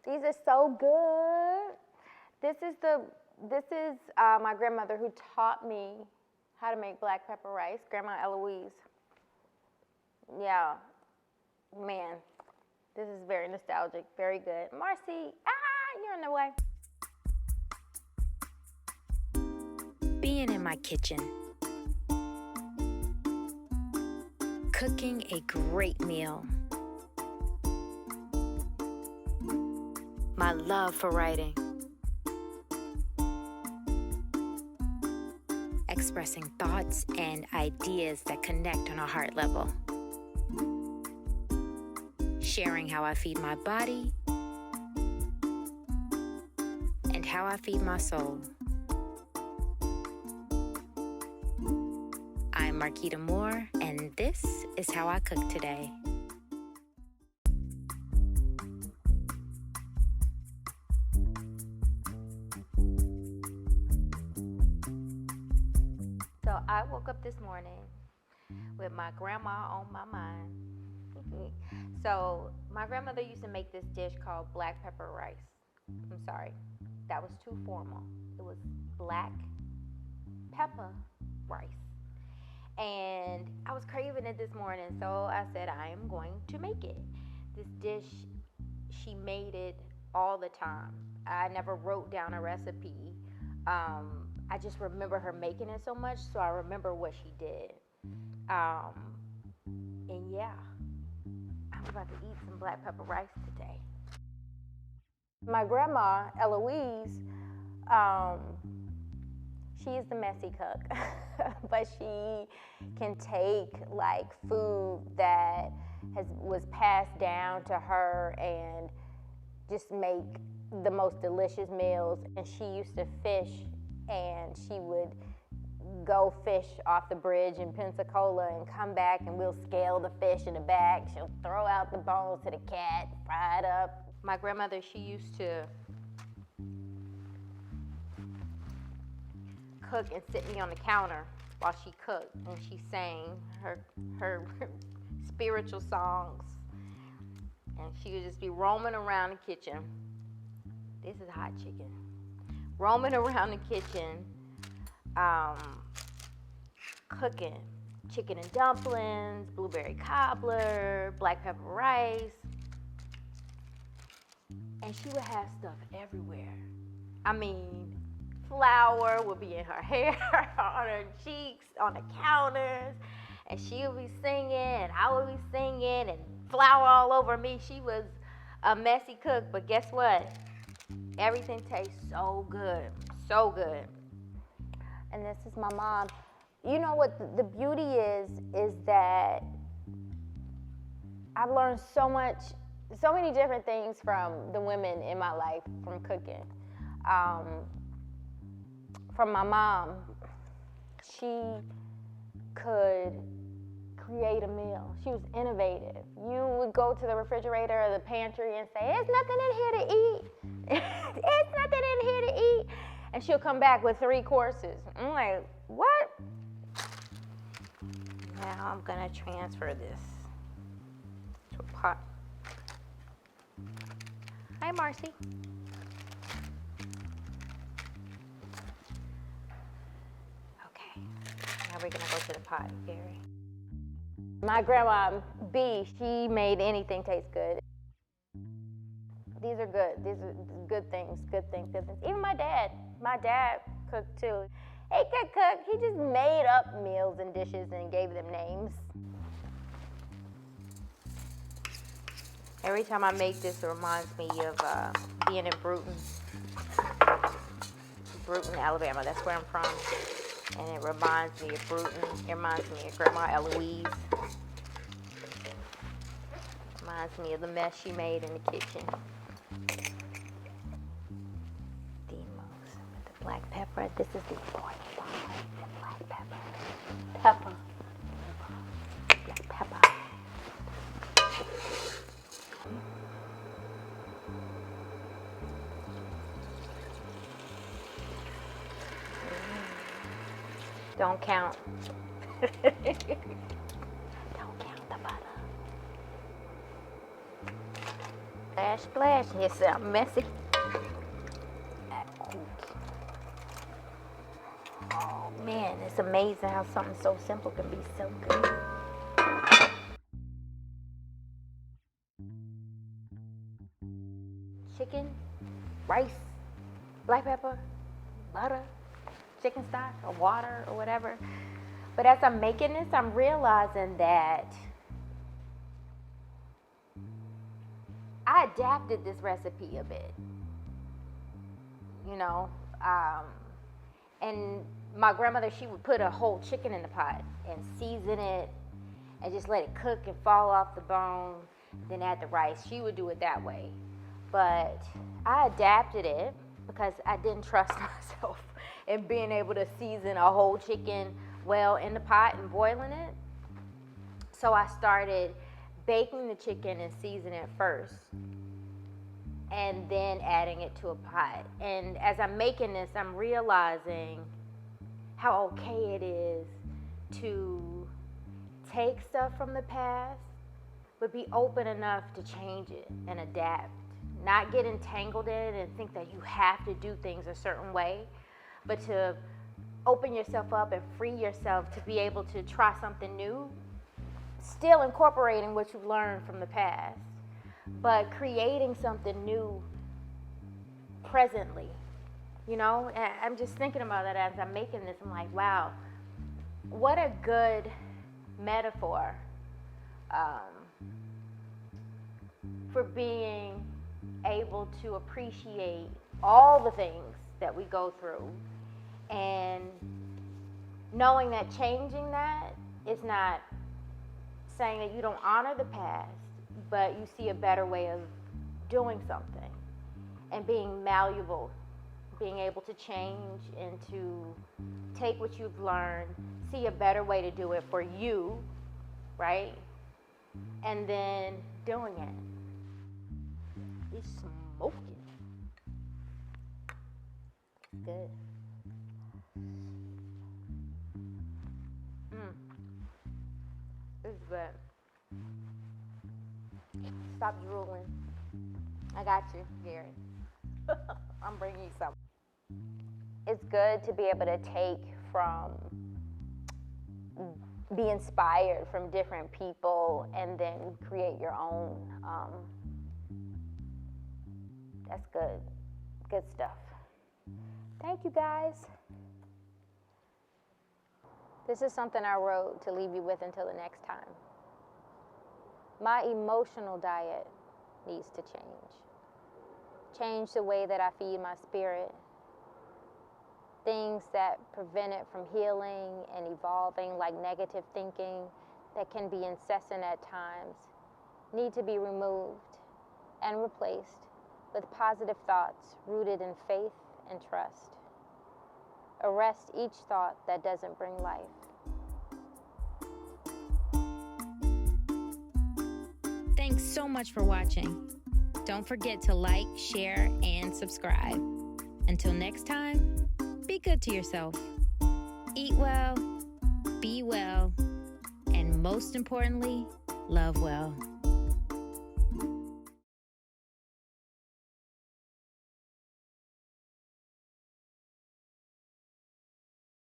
These are so good. This is my grandmother who taught me how to make black pepper rice, Grandma Elouise. Yeah, man, this is very nostalgic, very good. Marcy, you're in the way. Being in my kitchen, cooking a great meal, my love for writing, expressing thoughts and ideas that connect on a heart level, sharing how I feed my body and how I feed my soul. I'm Marquita Moore, and this is how I cook today. So I woke up this morning with my grandma on my mind. So my grandmother used to make this dish called black pepper rice. I'm sorry, that was too formal. It was black pepper rice. And I was craving it this morning, so I said I am going to make it. This dish, she made it all the time. I never wrote down a recipe. I just remember her making it so much, so I remember what she did. And yeah, I'm about to eat some black pepper rice today. My grandma, Elouise, she is the messy cook, but she can take like food that was passed down to her and just make the most delicious meals. And she used to fish, and she would go fish off the bridge in Pensacola and come back, and we'll scale the fish in the back. She'll throw out the bones to the cat, fry it up. My grandmother, she used to cook and sit me on the counter while she cooked, and she sang her spiritual songs, and she would just be roaming around the kitchen. This is hot chicken. Roaming around the kitchen, cooking chicken and dumplings, blueberry cobbler, black pepper rice, and she would have stuff everywhere. I mean, flour would be in her hair, on her cheeks, on the counters, and she would be singing, and I would be singing, and flour all over me. She was a messy cook, but guess what? Everything tastes so good, so good. And this is my mom. You know what the beauty is that I've learned so many different things from the women in my life from cooking. From my mom, she could create a meal. She was innovative. You would go to the refrigerator or the pantry and say, "There's nothing in here to eat." There's nothing in here to eat. And she'll come back with 3 courses. I'm like, what? Now I'm gonna transfer this to a pot. Hi, Marcy. Okay, now we're gonna go to the pot, Gary. My grandma, B, she made anything taste good. These are good. These are good things, good things, good things. Even my dad cooked too. He could cook. He just made up meals and dishes and gave them names. Every time I make this, it reminds me of being in Bruton, Alabama. That's where I'm from. And it reminds me of Bruton. It reminds me of Grandma Elouise. Reminds me of the mess she made in the kitchen. With the black pepper. This is the important part. The black pepper. Pepper. Black pepper. Don't count. Don't count the butter. Splash, splash. It sounds messy. Oh man, it's amazing how something so simple can be so good. Chicken, rice, black pepper, butter, chicken stock, or water, or whatever. But as I'm making this, I'm realizing that I adapted this recipe a bit. You know, and my grandmother, she would put a whole chicken in the pot and season it and just let it cook and fall off the bone, then add the rice. She would do it that way. But I adapted it because I didn't trust myself in being able to season a whole chicken well in the pot and boiling it. So I started baking the chicken and seasoning it first, and then adding it to a pot. And as I'm making this, I'm realizing how okay it is to take stuff from the past, but be open enough to change it and adapt. Not get entangled in it and think that you have to do things a certain way, but to open yourself up and free yourself to be able to try something new, still incorporating what you've learned from the past, but creating something new presently. You know, and I'm just thinking about that as I'm making this. I'm like, wow, what a good metaphor for being able to appreciate all the things that we go through, and knowing that changing that is not saying that you don't honor the past, but you see a better way of doing something, and being malleable, being able to change and to take what you've learned, see a better way to do it for you, right? And then doing it. It's smoking. Good. This is good. Stop drooling. I got you, Gary. I'm bringing you some. It's good to be able to take from, be inspired from different people, and then create your own. That's good. Good stuff. Thank you, guys. This is something I wrote to leave you with until the next time. My emotional diet needs to change. Change the way that I feed my spirit. Things that prevent it from healing and evolving, like negative thinking that can be incessant at times, need to be removed and replaced with positive thoughts rooted in faith and trust. Arrest each thought that doesn't bring life. Thanks so much for watching. Don't forget to like, share, and subscribe. Until next time, be good to yourself. Eat well, be well, and most importantly, love well.